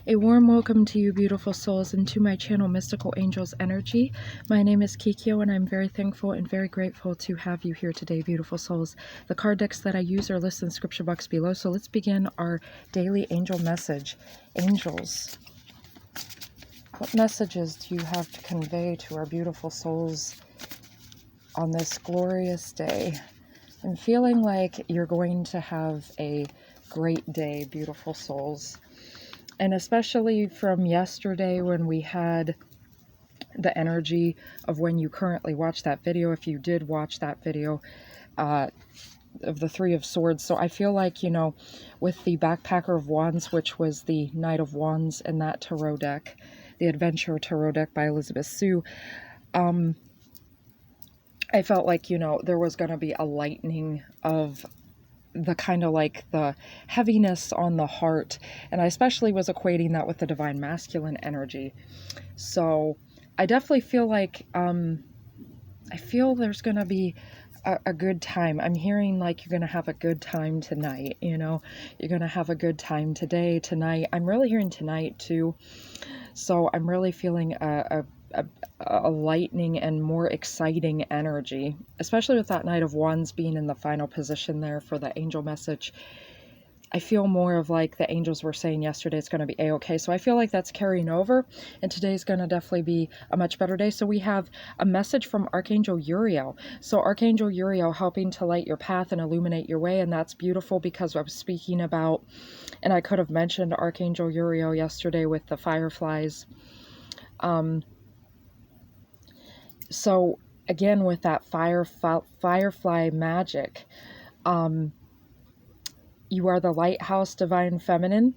A warm welcome to you, beautiful souls, and to my channel, Mystical Angels Energy. My name is Kikyo, and I'm very thankful and very grateful to have you here today, beautiful souls. The card decks that I use are listed in the scripture box below, so let's begin our daily angel message. Angels, what messages do you have to convey to our beautiful souls on this glorious day? I'm feeling like you're going to have a great day, beautiful souls. And especially from yesterday when we had the energy of when you currently watch that video, if you did watch that video of the Three of Swords. So I feel like, you know, with the Backpacker of Wands, which was the Knight of Wands in that tarot deck, the Adventure Tarot deck by Elizabeth Sue, I felt like, you know, there was going to be a lightening of the kind of like the heaviness on the heart, and I especially was equating that with the divine masculine energy. So I definitely feel like I feel there's gonna be a good time. I'm hearing like you're gonna have a good time tonight, you know, you're gonna have a good time today, tonight. I'm really hearing tonight too, so I'm really feeling a lightening and more exciting energy, especially with that Knight of Wands being in the final position there for the angel message. I feel more of like the angels were saying yesterday, it's going to be a-okay. So I feel like that's carrying over, and today's going to definitely be a much better day. So we have a message from Archangel Uriel. So Archangel Uriel helping to light your path and illuminate your way, and that's beautiful because I was speaking about, and I could have mentioned Archangel Uriel yesterday with the fireflies. So again, with that firefly magic, you are the lighthouse divine feminine,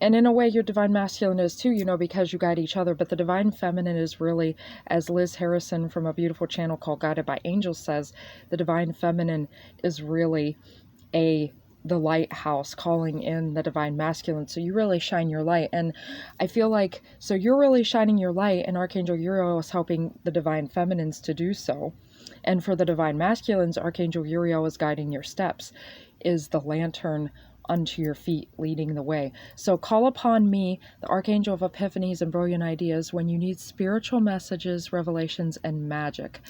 and in a way your divine masculine is too, you know, because you guide each other. But the divine feminine is really, as Liz Harrison from a beautiful channel called Guided by Angels says, the divine feminine is really the lighthouse calling in the divine masculine. So you really shine your light, and I feel like, so you're really shining your light, and Archangel Uriel is helping the divine feminines to do so. And for the divine masculines, Archangel Uriel is guiding your steps, is the lantern unto your feet, leading the way. So call upon me, the Archangel of Epiphanies and Brilliant Ideas, when you need spiritual messages, revelations, and magic.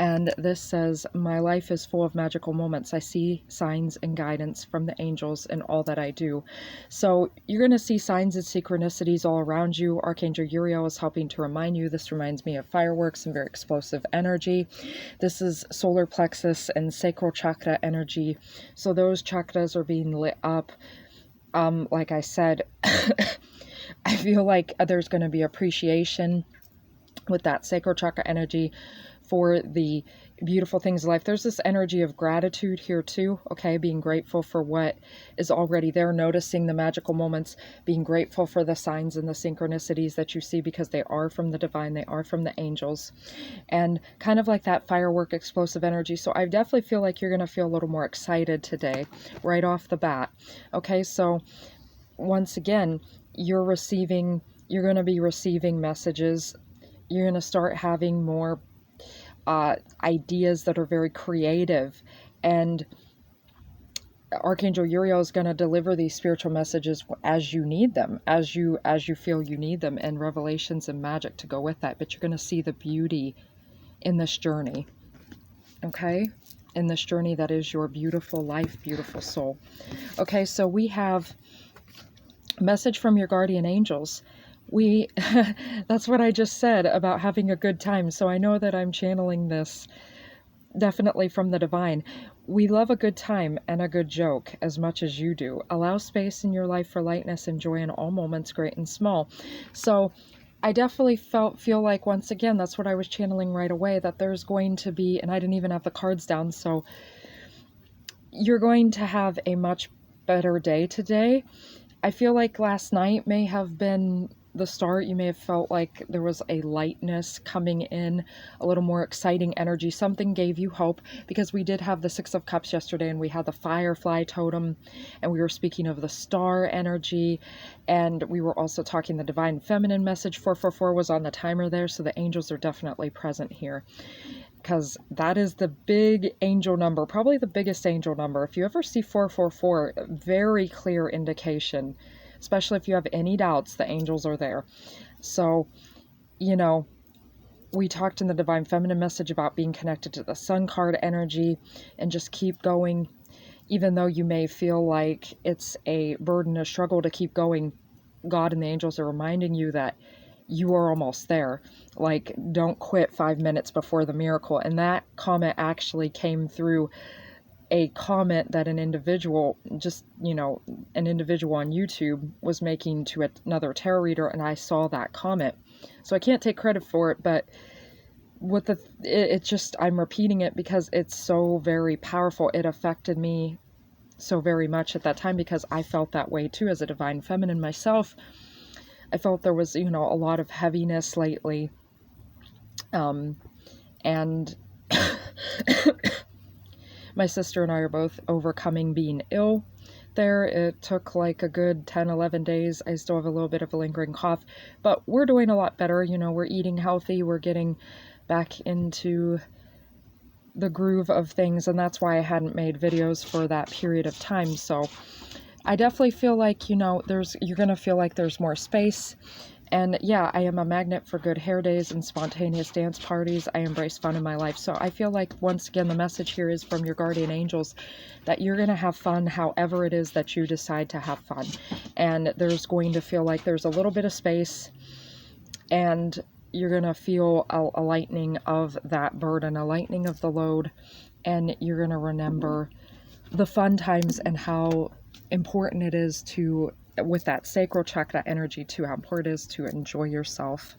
And this says, my life is full of magical moments. I see signs and guidance from the angels in all that I do. So you're going to see signs and synchronicities all around you. Archangel Uriel is helping to remind you. This reminds me of fireworks and very explosive energy. This is solar plexus and sacral chakra energy. So those chakras are being lit up. Like I said, I feel like there's going to be appreciation with that sacral chakra energy for the beautiful things in life. There's this energy of gratitude here too, okay? Being grateful for what is already there, noticing the magical moments, being grateful for the signs and the synchronicities that you see, because they are from the divine, they are from the angels, and kind of like that firework explosive energy. So I definitely feel like you're going to feel a little more excited today, right off the bat, okay? So once again, you're going to be receiving messages. You're going to start having more ideas that are very creative, and Archangel Uriel is going to deliver these spiritual messages as you need them, as you feel you need them, and revelations and magic to go with that. But you're going to see the beauty in this journey, okay? In this journey that is your beautiful life, beautiful soul. Okay, so we have a message from your guardian angels. That's what I just said about having a good time. So I know that I'm channeling this definitely from the divine. We love a good time and a good joke as much as you do. Allow space in your life for lightness and joy in all moments, great and small. So I definitely feel like, once again, that's what I was channeling right away, that there's going to be, and I didn't even have the cards down, so you're going to have a much better day today. I feel like last night may have been the start. You may have felt like there was a lightness coming in, a little more exciting energy. Something gave you hope, because we did have the Six of Cups yesterday, and we had the firefly totem, and we were speaking of the star energy, and we were also talking the divine feminine message. 444 was on the timer there, so the angels are definitely present here, because that is the big angel number, probably the biggest angel number. If you ever see 444, very clear indication especially if you have any doubts, the angels are there. So, you know, we talked in the Divine Feminine message about being connected to the Sun card energy and just keep going. Even though you may feel like it's a burden, a struggle to keep going, God and the angels are reminding you that you are almost there. Like, don't quit 5 minutes before the miracle. And that comment actually came through a comment that an individual, just, you know, an individual on YouTube was making to another tarot reader, and I saw that comment. So I can't take credit for it, but with it just, I'm repeating it because it's so very powerful. It affected me so very much at that time because I felt that way too as a Divine Feminine myself. I felt there was, you know, a lot of heaviness lately. And my sister and I are both overcoming being ill there. It took like a good 10, 11 days. I still have a little bit of a lingering cough, but we're doing a lot better. You know, we're eating healthy. We're getting back into the groove of things, and that's why I hadn't made videos for that period of time. So I definitely feel like, you know, you're going to feel like there's more space. And yeah, I am a magnet for good hair days and spontaneous dance parties. I embrace fun in my life. So I feel like, once again, the message here is from your guardian angels that you're going to have fun however it is that you decide to have fun. And there's going to feel like there's a little bit of space, and you're going to feel a lightening of that burden, a lightening of the load, and you're going to remember the fun times and how important it is to, with that sacral chakra energy too, how important it is to enjoy yourself,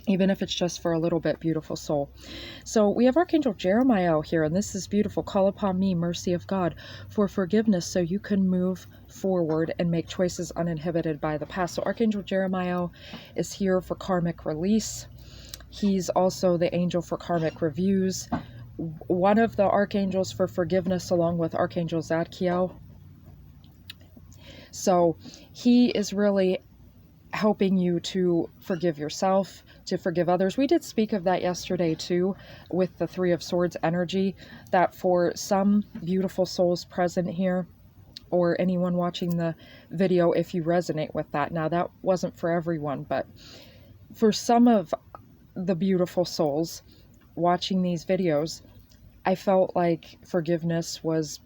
even if it's just for a little bit, beautiful soul. So we have Archangel Jeremiah here, and this is beautiful. Call upon me, mercy of God, for forgiveness so you can move forward and make choices uninhibited by the past. So Archangel Jeremiah is here for karmic release. He's also the angel for karmic reviews, one of the archangels for forgiveness, along with Archangel Zadkiel. So he is really helping you to forgive yourself, to forgive others. We did speak of that yesterday too, with the Three of Swords energy, that for some beautiful souls present here, or anyone watching the video, if you resonate with that. Now, that wasn't for everyone, but for some of the beautiful souls watching these videos, I felt like forgiveness was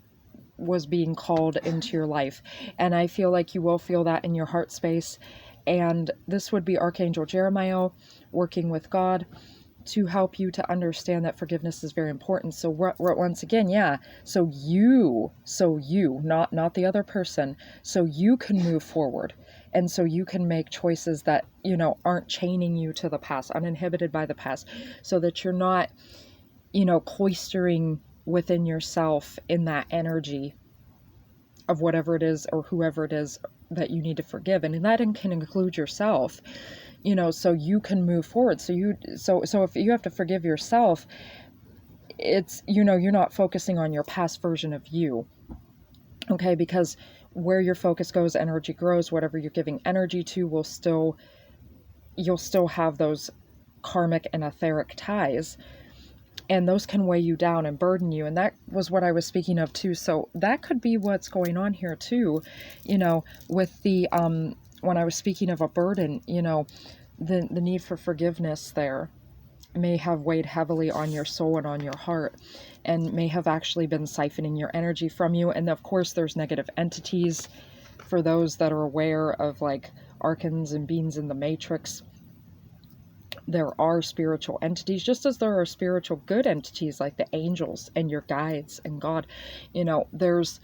being called into your life. And I feel like you will feel that in your heart space. And this would be Archangel Jeremiah working with God to help you to understand that forgiveness is very important. So once again, yeah, so you, not the other person, so you can move forward. And so you can make choices that, you know, aren't chaining you to the past, uninhibited by the past, so that you're not, you know, cloistering within yourself in that energy of whatever it is or whoever it is that you need to forgive. And that can include yourself, you know, so you can move forward. So if you have to forgive yourself, it's, you know, you're not focusing on your past version of you. Okay, because where your focus goes, energy grows. Whatever you're giving energy to you'll still have those karmic and etheric ties. And those can weigh you down and burden you. And that was what I was speaking of too. So that could be what's going on here too, you know, with the, when I was speaking of a burden, you know, the need for forgiveness there may have weighed heavily on your soul and on your heart, and may have actually been siphoning your energy from you. And of course, there's negative entities for those that are aware of like archons and beings in the matrix. There are spiritual entities, just as there are spiritual good entities like the angels and your guides and God. You know, there's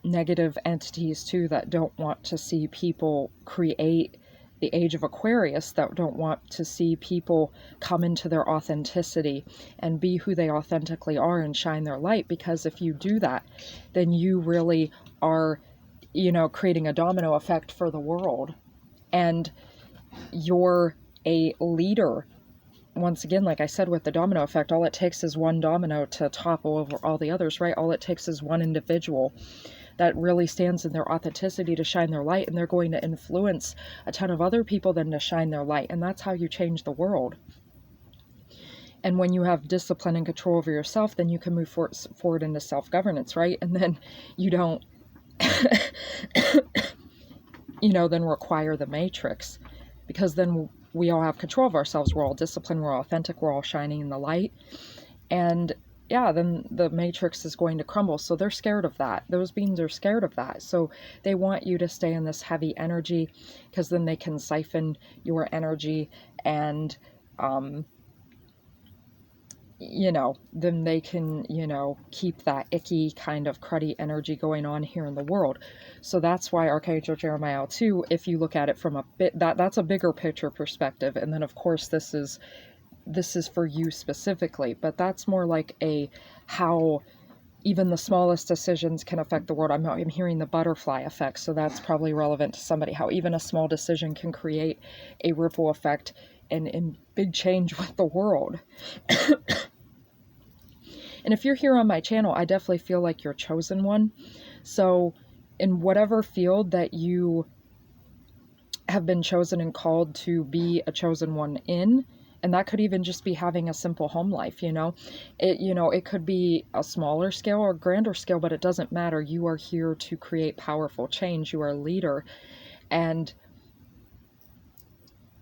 negative entities too that don't want to see people create the age of Aquarius, that don't want to see people come into their authenticity and be who they authentically are and shine their light. Because if you do that, then you really are, you know, creating a domino effect for the world. And you're a leader. Once again, like I said, with the domino effect, all it takes is one domino to topple over all the others, right? All it takes is one individual that really stands in their authenticity to shine their light, and they're going to influence a ton of other people then to shine their light. And that's how you change the world. And when you have discipline and control over yourself, then you can move forward into self-governance, right? And then you don't then require the matrix, because then we all have control of ourselves. We're all disciplined, we're all authentic, we're all shining in the light. And yeah, then the matrix is going to crumble. So they're scared of that. Those beings are scared of that. So they want you to stay in this heavy energy, because then they can siphon your energy, and then they can, keep that icky kind of cruddy energy going on here in the world. So that's why Archangel Jeremiah too, if you look at it from a bit, that's a bigger picture perspective. And then of course this is for you specifically, but that's more like how even the smallest decisions can affect the world. I'm hearing the butterfly effect, so that's probably relevant to somebody, how even a small decision can create a ripple effect and big change with the world. And if you're here on my channel, I definitely feel like you're chosen one. So in whatever field that you have been chosen and called to be a chosen one in, and that could even just be having a simple home life, it could be a smaller scale or grander scale, but it doesn't matter. You are here to create powerful change. You are a leader. And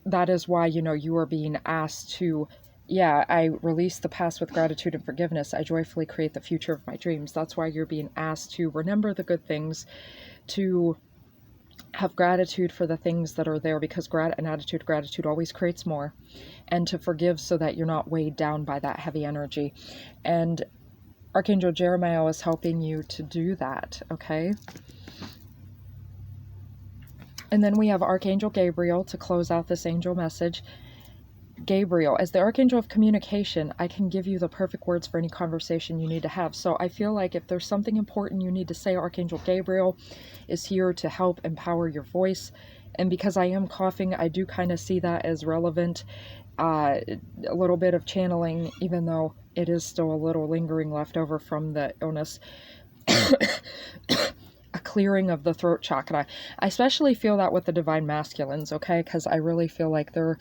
that is why, you are being asked to, I release the past with gratitude and forgiveness. I joyfully create the future of my dreams. That's why you're being asked to remember the good things, to have gratitude for the things that are there, because an attitude of gratitude always creates more, and to forgive so that you're not weighed down by that heavy energy. And Archangel Jeremiah is helping you to do that, okay? And then we have Archangel Gabriel to close out this angel message. Gabriel, as the Archangel of communication, I can give you the perfect words for any conversation you need to have. So I feel like if there's something important you need to say, Archangel Gabriel is here to help empower your voice. And because I am coughing, I do kind of see that as relevant. A little bit of channeling, even though it is still a little lingering left over from the illness. A clearing of the throat chakra. I especially feel that with the divine masculines, okay? Because I really feel like they're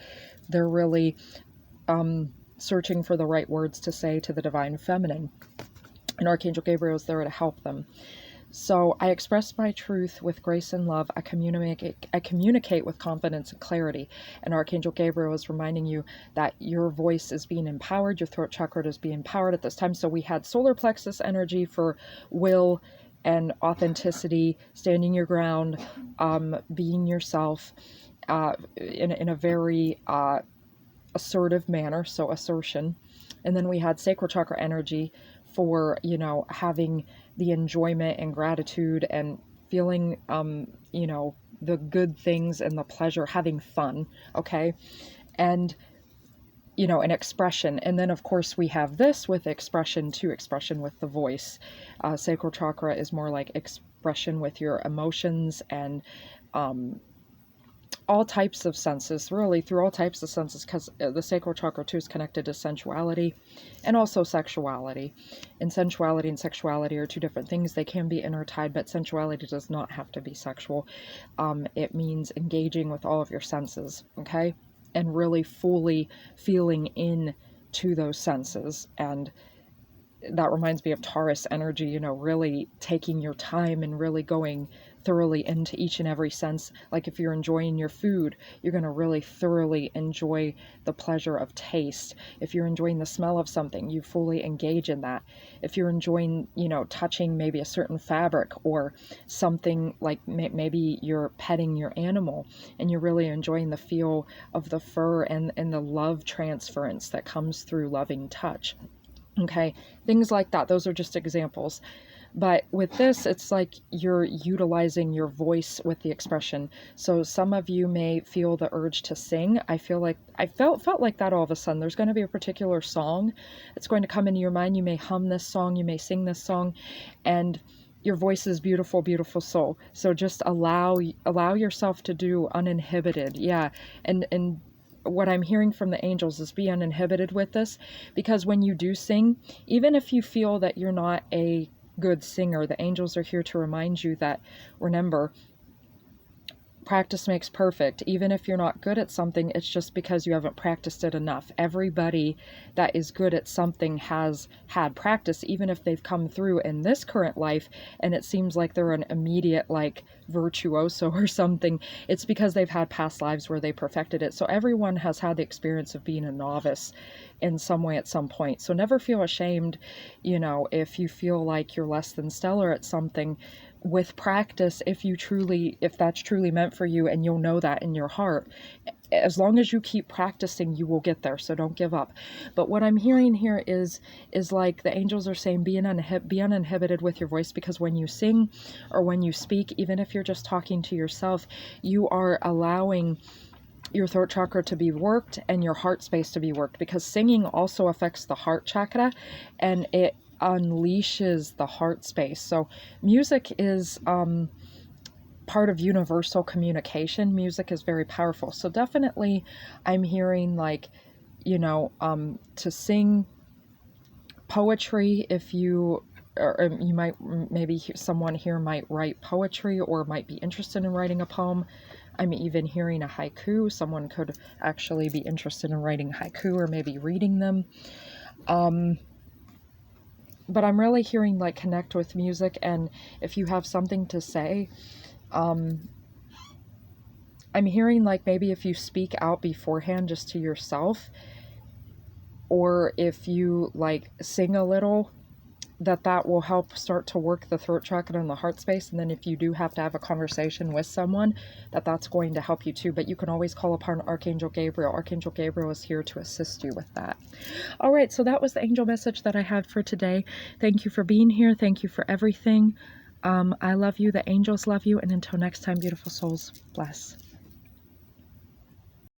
really searching for the right words to say to the divine feminine. And Archangel Gabriel is there to help them. So I express my truth with grace and love. I communicate with confidence and clarity. And Archangel Gabriel is reminding you that your voice is being empowered. Your throat chakra is being empowered at this time. So we had solar plexus energy for will and authenticity, standing your ground, being yourself in a very assertive manner, so assertion. And then we had sacral chakra energy for, having the enjoyment and gratitude and feeling, the good things and the pleasure, having fun, okay? And an expression. And then of course we have this with expression with the voice. Sacral chakra is more like expression with your emotions and all types of senses, really through all types of senses, because the sacral chakra too is connected to sensuality and also sexuality. And sensuality and sexuality are two different things. They can be intertied, but sensuality does not have to be sexual. It means engaging with all of your senses, okay? And really fully feeling in to those senses. And that reminds me of Taurus energy, really taking your time and really going thoroughly into each and every sense. Like if you're enjoying your food, you're going to really thoroughly enjoy the pleasure of taste. If you're enjoying the smell of something, you fully engage in that. If you're enjoying, touching maybe a certain fabric or something, like maybe you're petting your animal and you're really enjoying the feel of the fur and the love transference that comes through loving touch. Okay, things like that. Those are just examples. But with this, it's like you're utilizing your voice with the expression. So some of you may feel the urge to sing. I felt like that all of a sudden. There's going to be a particular song that's going to come into your mind. You may hum this song, you may sing this song, and your voice is beautiful, beautiful soul. So just allow yourself to do uninhibited. Yeah, and what I'm hearing from the angels is be uninhibited with this, because when you do sing, even if you feel that you're not a good singer, the angels are here to remind you that, remember, practice makes perfect. Even if you're not good at something, it's just because you haven't practiced it enough. Everybody that is good at something has had practice, even if they've come through in this current life and it seems like they're an immediate like virtuoso or something. It's because they've had past lives where they perfected it. So everyone has had the experience of being a novice in some way at some point. So never feel ashamed, you know, if you feel like you're less than stellar at something. With practice, if that's truly meant for you, and you'll know that in your heart, as long as you keep practicing, you will get there. So don't give up. But what I'm hearing here is like the angels are saying, be uninhibited with your voice, because when you sing or when you speak, even if you're just talking to yourself, you are allowing your throat chakra to be worked and your heart space to be worked, because singing also affects the heart chakra and it unleashes the heart space. So music is part of universal communication. Music is very powerful. So definitely I'm hearing like, you know, to sing poetry. If you or you might, maybe someone here might write poetry or might be interested in writing a poem. I'm even hearing a haiku. Someone could actually be interested in writing haiku or maybe reading them. But I'm really hearing like connect with music, and if you have something to say, I'm hearing like maybe if you speak out beforehand just to yourself, or if you like sing a little, that will help start to work the throat chakra and the heart space. And then if you do have to have a conversation with someone, that's going to help you too. But you can always call upon Archangel Gabriel. Archangel Gabriel is here to assist you with that. All right, so that was the angel message that I had for today. Thank you for being here. Thank you for everything. I love you. The angels love you. And until next time, beautiful souls, bless.